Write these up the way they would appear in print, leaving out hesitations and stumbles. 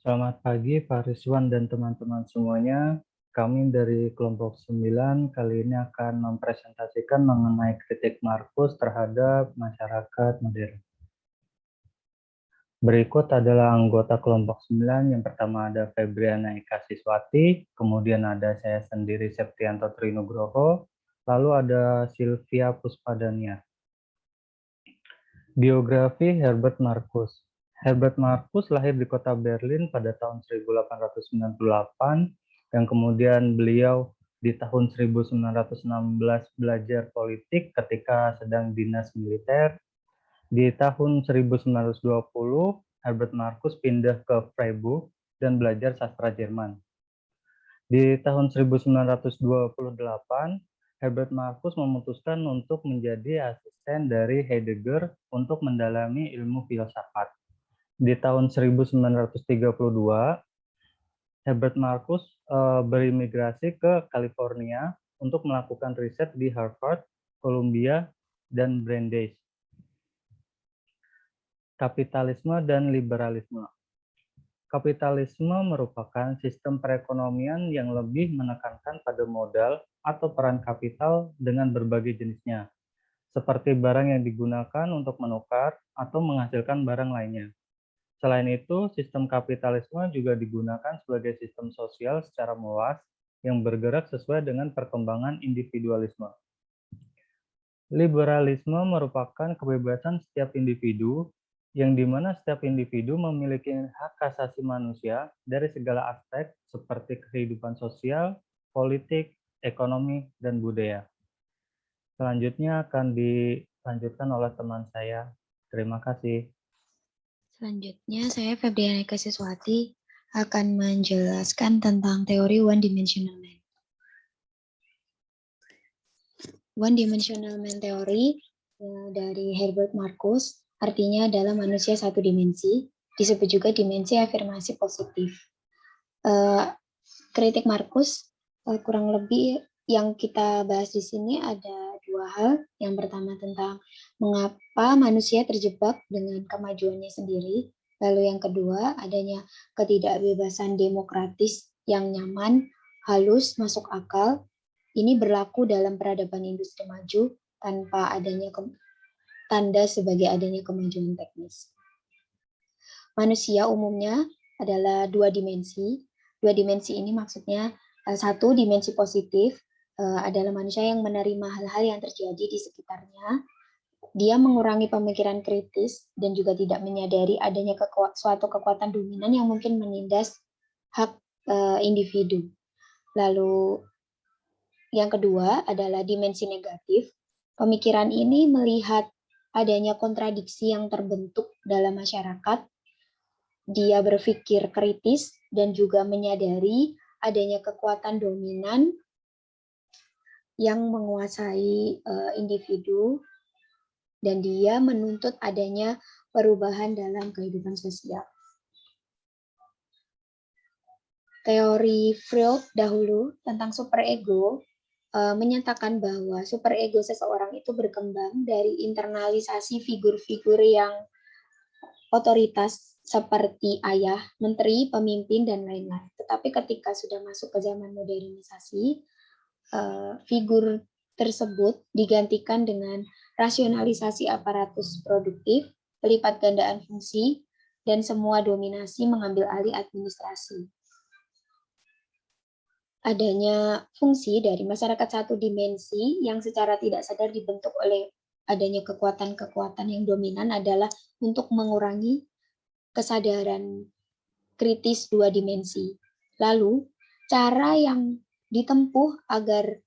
Selamat pagi Pak Rizwan dan teman-teman semuanya. Kami dari kelompok 9 kali ini akan mempresentasikan mengenai kritik Markus terhadap masyarakat modern. Berikut adalah anggota kelompok 9. Yang pertama ada Febriana Eka Siswati, kemudian ada saya sendiri Septianto Trinugroho, lalu ada Sylvia Puspadania. Biografi Herbert Marcuse. Herbert Marcuse lahir di kota Berlin pada tahun 1898, yang kemudian beliau di tahun 1916 belajar politik ketika sedang dinas militer. Di tahun 1920, Herbert Marcuse pindah ke Freiburg dan belajar sastra Jerman. Di tahun 1928, Herbert Marcuse memutuskan untuk menjadi asisten dari Heidegger untuk mendalami ilmu filsafat. Di tahun 1932, Herbert Marcuse berimigrasi ke California untuk melakukan riset di Harvard, Columbia, dan Brandeis. Kapitalisme dan liberalisme. Kapitalisme merupakan sistem perekonomian yang lebih menekankan pada modal atau peran kapital dengan berbagai jenisnya, seperti barang yang digunakan untuk menukar atau menghasilkan barang lainnya. Selain itu, sistem kapitalisme juga digunakan sebagai sistem sosial secara meluas yang bergerak sesuai dengan perkembangan individualisme. Liberalisme merupakan kebebasan setiap individu yang dimana setiap individu memiliki hak asasi manusia dari segala aspek seperti kehidupan sosial, politik, ekonomi, dan budaya. Selanjutnya akan dilanjutkan oleh teman saya. Terima kasih. Selanjutnya, saya Febriana Eka Siswati akan menjelaskan tentang teori one-dimensional man. One-dimensional man teori dari Herbert Marcuse artinya adalah manusia satu dimensi, disebut juga dimensi afirmasi positif. Kritik Marcuse kurang lebih yang kita bahas di sini ada dua hal. Yang pertama tentang mengapa manusia terjebak dengan kemajuannya sendiri. Lalu yang kedua adanya ketidakbebasan demokratis yang nyaman, halus, masuk akal. Ini berlaku dalam peradaban industri maju tanpa adanya tanda sebagai adanya kemajuan teknis. Manusia umumnya adalah dua dimensi. Dua dimensi ini maksudnya satu dimensi positif adalah manusia yang menerima hal-hal yang terjadi di sekitarnya. Dia mengurangi pemikiran kritis dan juga tidak menyadari adanya suatu kekuatan dominan yang mungkin menindas hak individu. Lalu yang kedua adalah dimensi negatif. Pemikiran ini melihat adanya kontradiksi yang terbentuk dalam masyarakat. Dia berpikir kritis dan juga menyadari adanya kekuatan dominan yang menguasai individu dan dia menuntut adanya perubahan dalam kehidupan sosial. Teori Freud dahulu tentang superego menyatakan bahwa superego seseorang itu berkembang dari internalisasi figur-figur yang otoritas seperti ayah, menteri, pemimpin, dan lain-lain. Tetapi ketika sudah masuk ke zaman modernisasi, figur tersebut digantikan dengan rasionalisasi aparatus produktif, pelipat gandaan fungsi, dan semua dominasi mengambil alih administrasi. Adanya fungsi dari masyarakat satu dimensi yang secara tidak sadar dibentuk oleh adanya kekuatan-kekuatan yang dominan adalah untuk mengurangi kesadaran kritis dua dimensi. Lalu, cara yang ditempuh agar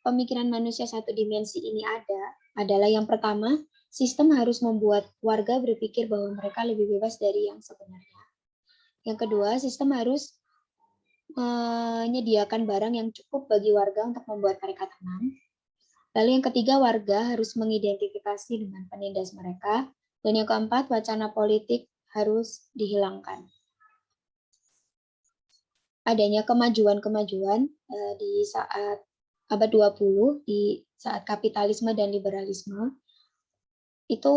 pemikiran manusia satu dimensi ini adalah yang pertama, sistem harus membuat warga berpikir bahwa mereka lebih bebas dari yang sebenarnya. Yang kedua, sistem harus menyediakan barang yang cukup bagi warga untuk membuat mereka tenang. Lalu yang ketiga, warga harus mengidentifikasi dengan penindas mereka. Dan yang keempat, wacana politik harus dihilangkan. Adanya kemajuan-kemajuan di saat abad 20, di saat kapitalisme dan liberalisme, itu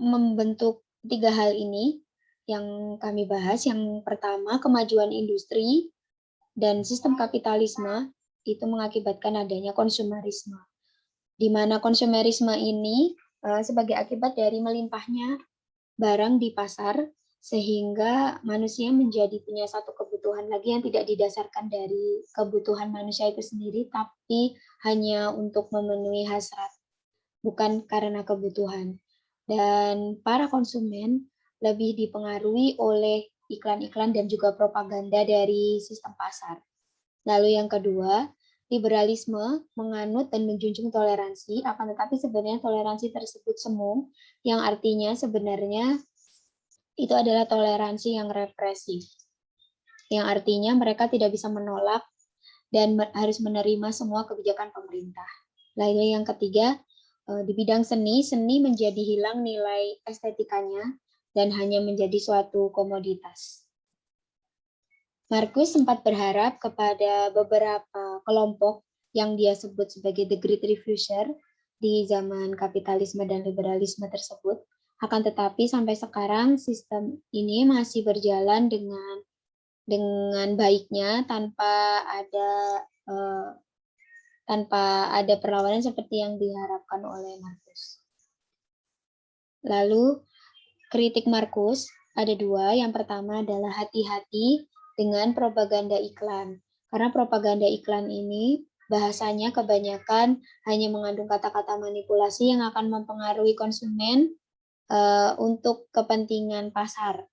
membentuk tiga hal ini. yang kami bahas. Yang pertama, kemajuan industri dan sistem kapitalisme itu mengakibatkan adanya konsumerisme, di mana konsumerisme ini sebagai akibat dari melimpahnya barang di pasar, sehingga manusia menjadi punya satu kebutuhan lagi yang tidak didasarkan dari kebutuhan manusia itu sendiri, tapi hanya untuk memenuhi hasrat, bukan karena kebutuhan. Dan para konsumen lebih dipengaruhi oleh iklan-iklan dan juga propaganda dari sistem pasar. Lalu yang kedua, liberalisme menganut dan menjunjung toleransi, akan tetapi sebenarnya toleransi tersebut semu, yang artinya sebenarnya itu adalah toleransi yang represif, yang artinya mereka tidak bisa menolak dan harus menerima semua kebijakan pemerintah. Lalu yang ketiga, di bidang seni menjadi hilang nilai estetikanya dan hanya menjadi suatu komoditas. Marcus sempat berharap kepada beberapa kelompok yang dia sebut sebagai the Great Refuser di zaman kapitalisme dan liberalisme tersebut. Akan tetapi sampai sekarang sistem ini masih berjalan dengan baiknya tanpa ada perlawanan seperti yang diharapkan oleh Marcus. Lalu kritik Marcus ada dua. Yang pertama adalah hati-hati dengan propaganda iklan. Karena propaganda iklan ini bahasanya kebanyakan hanya mengandung kata-kata manipulasi yang akan mempengaruhi konsumen untuk kepentingan pasar.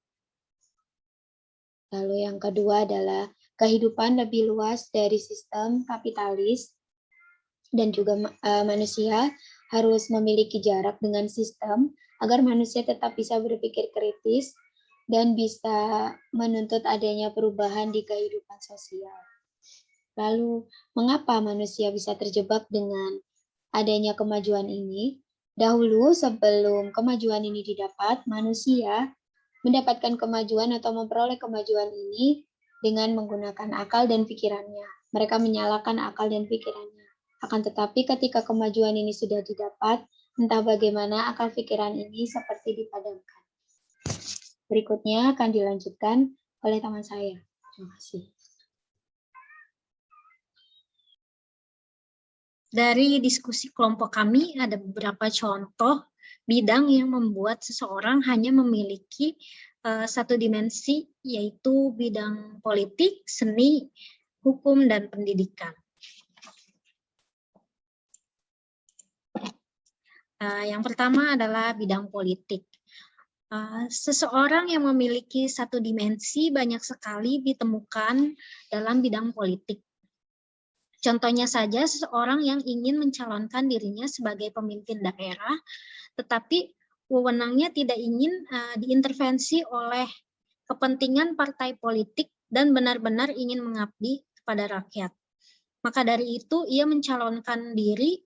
Lalu yang kedua adalah kehidupan lebih luas dari sistem kapitalis dan juga manusia harus memiliki jarak dengan sistem agar manusia tetap bisa berpikir kritis dan bisa menuntut adanya perubahan di kehidupan sosial. Lalu, mengapa manusia bisa terjebak dengan adanya kemajuan ini? Dahulu, sebelum kemajuan ini didapat, manusia mendapatkan kemajuan atau memperoleh kemajuan ini dengan menggunakan akal dan pikirannya. Mereka menyalakan akal dan pikirannya. Akan tetapi ketika kemajuan ini sudah didapat, entah bagaimana akal pikiran ini seperti dipadamkan. Berikutnya akan dilanjutkan oleh teman saya. Terima kasih. Dari diskusi kelompok kami ada beberapa contoh bidang yang membuat seseorang hanya memiliki satu dimensi, yaitu bidang politik, seni, hukum, dan pendidikan. Yang pertama adalah bidang politik. Seseorang yang memiliki satu dimensi banyak sekali ditemukan dalam bidang politik. Contohnya saja seseorang yang ingin mencalonkan dirinya sebagai pemimpin daerah, tetapi wewenangnya tidak ingin diintervensi oleh kepentingan partai politik dan benar-benar ingin mengabdi kepada rakyat. Maka dari itu ia mencalonkan diri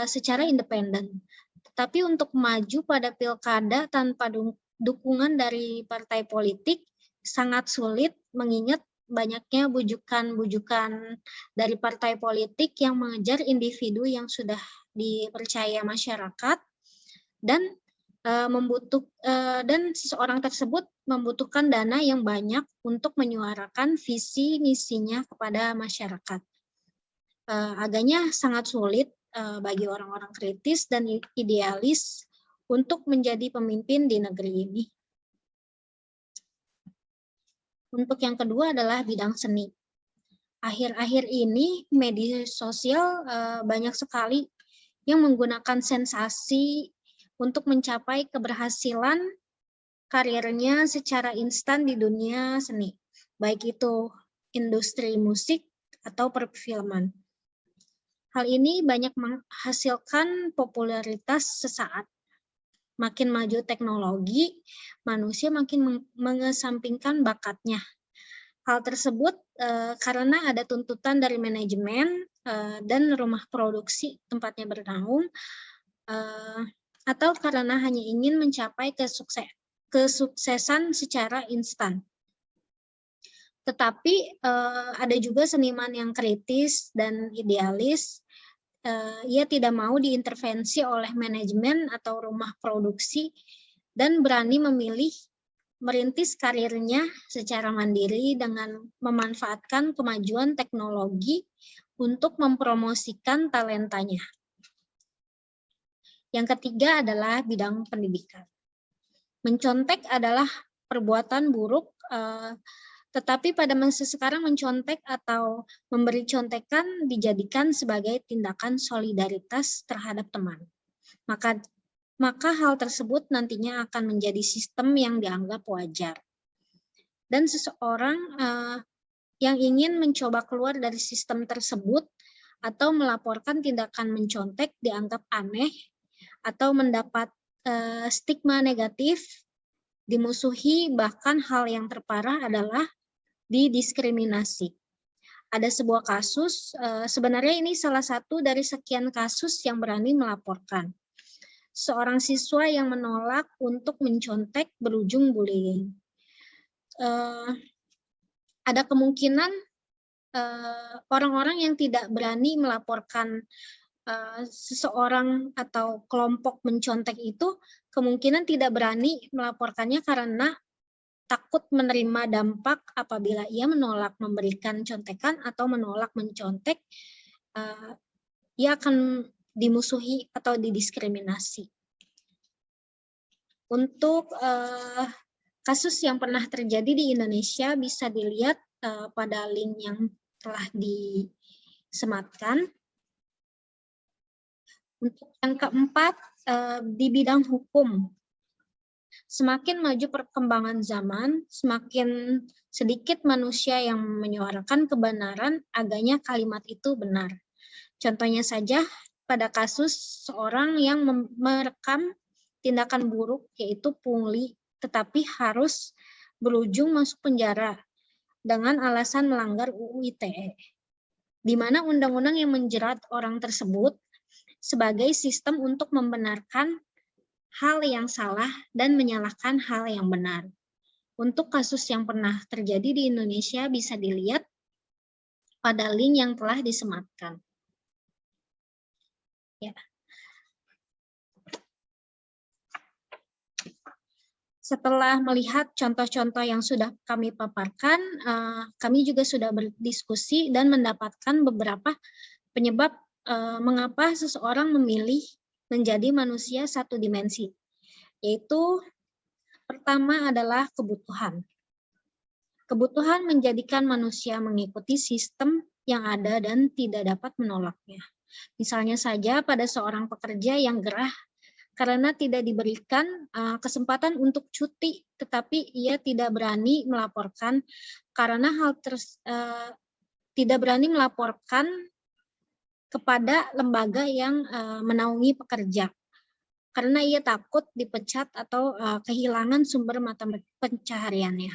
secara independen. Tetapi untuk maju pada pilkada tanpa dukungan dari partai politik sangat sulit, mengingat banyaknya bujukan-bujukan dari partai politik yang mengejar individu yang sudah dipercaya masyarakat dan dan seseorang tersebut membutuhkan dana yang banyak untuk menyuarakan visi misinya kepada masyarakat. Agaknya sangat sulit bagi orang-orang kritis dan idealis untuk menjadi pemimpin di negeri ini. Untuk yang kedua adalah bidang seni. Akhir-akhir ini media sosial banyak sekali yang menggunakan sensasi untuk mencapai keberhasilan karirnya secara instan di dunia seni, baik itu industri musik atau perfilman. Hal ini banyak menghasilkan popularitas sesaat. Makin maju teknologi, manusia makin mengesampingkan bakatnya. Hal tersebut karena ada tuntutan dari manajemen dan rumah produksi tempatnya bernaung, atau karena hanya ingin mencapai kesuksesan secara instan. Tetapi ada juga seniman yang kritis dan idealis. Ia tidak mau diintervensi oleh manajemen atau rumah produksi dan berani memilih merintis karirnya secara mandiri dengan memanfaatkan kemajuan teknologi untuk mempromosikan talentanya. Yang ketiga adalah bidang pendidikan. Mencontek adalah perbuatan buruk, tetapi pada masa sekarang mencontek atau memberi contekan dijadikan sebagai tindakan solidaritas terhadap teman. Maka hal tersebut nantinya akan menjadi sistem yang dianggap wajar. Dan seseorang yang ingin mencoba keluar dari sistem tersebut atau melaporkan tindakan mencontek dianggap aneh atau mendapat stigma negatif, dimusuhi, bahkan hal yang terparah adalah didiskriminasi. Ada sebuah kasus, sebenarnya ini salah satu dari sekian kasus yang berani melaporkan. Seorang siswa yang menolak untuk mencontek berujung bullying. Ada kemungkinan orang-orang yang tidak berani melaporkan seseorang atau kelompok mencontek itu kemungkinan tidak berani melaporkannya karena takut menerima dampak apabila ia menolak memberikan contekan atau menolak mencontek, ia akan dimusuhi atau didiskriminasi. Untuk kasus yang pernah terjadi di Indonesia bisa dilihat pada link yang telah disematkan. Untuk yang keempat, di bidang hukum. Semakin maju perkembangan zaman, semakin sedikit manusia yang menyuarakan kebenaran, agaknya kalimat itu benar. Contohnya saja pada kasus seorang yang merekam tindakan buruk yaitu pungli, tetapi harus berujung masuk penjara dengan alasan melanggar UU ITE, di mana undang-undang yang menjerat orang tersebut sebagai sistem untuk membenarkan hal yang salah dan menyalahkan hal yang benar. Untuk kasus yang pernah terjadi di Indonesia bisa dilihat pada link yang telah disematkan. Ya. Setelah melihat contoh-contoh yang sudah kami paparkan, kami juga sudah berdiskusi dan mendapatkan beberapa penyebab mengapa seseorang memilih menjadi manusia satu dimensi. Yaitu pertama adalah kebutuhan. Kebutuhan menjadikan manusia mengikuti sistem yang ada dan tidak dapat menolaknya. Misalnya saja pada seorang pekerja yang gerah karena tidak diberikan kesempatan untuk cuti, tetapi ia tidak berani melaporkan karena tidak berani melaporkan kepada lembaga yang menaungi pekerja, karena ia takut dipecat atau kehilangan sumber mata pencahariannya.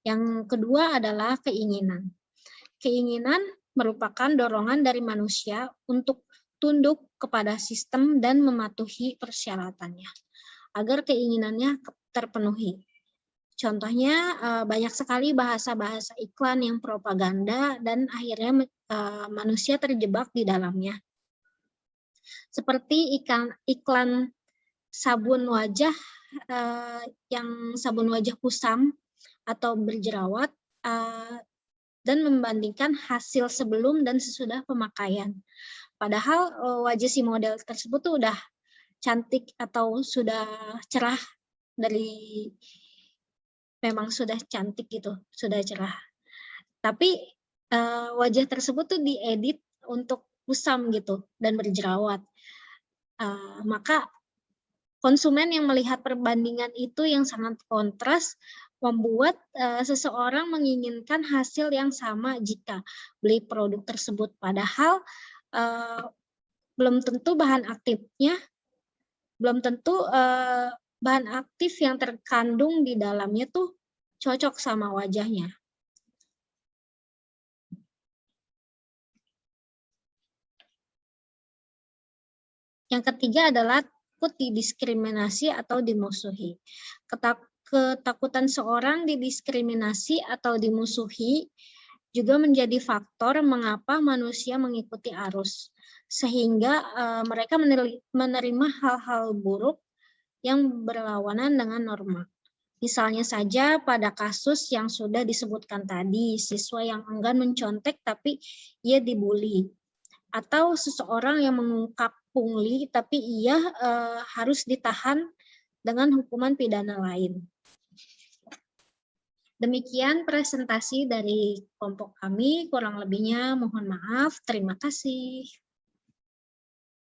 Yang kedua adalah keinginan. Keinginan merupakan dorongan dari manusia untuk tunduk kepada sistem dan mematuhi persyaratannya agar keinginannya terpenuhi. Contohnya banyak sekali bahasa-bahasa iklan yang propaganda dan akhirnya manusia terjebak di dalamnya. Seperti iklan sabun wajah yang sabun wajah kusam atau berjerawat dan membandingkan hasil sebelum dan sesudah pemakaian. Padahal wajah si model tersebut tuh udah cantik atau sudah cerah dari memang sudah cantik gitu, sudah cerah. Tapi wajah tersebut tuh diedit untuk kusam gitu dan berjerawat. Maka konsumen yang melihat perbandingan itu yang sangat kontras membuat seseorang menginginkan hasil yang sama jika beli produk tersebut. Padahal belum tentu bahan aktifnya, belum tentu bahan aktif yang terkandung di dalamnya tuh cocok sama wajahnya. Yang ketiga adalah takut didiskriminasi atau dimusuhi. Ketakutan seorang didiskriminasi atau dimusuhi juga menjadi faktor mengapa manusia mengikuti arus, sehingga mereka menerima hal-hal buruk yang berlawanan dengan norma. Misalnya saja pada kasus yang sudah disebutkan tadi, siswa yang enggan mencontek tapi ia dibully. Atau seseorang yang mengungkap pungli tapi ia harus ditahan dengan hukuman pidana lain. Demikian presentasi dari kelompok kami, kurang lebihnya mohon maaf. Terima kasih.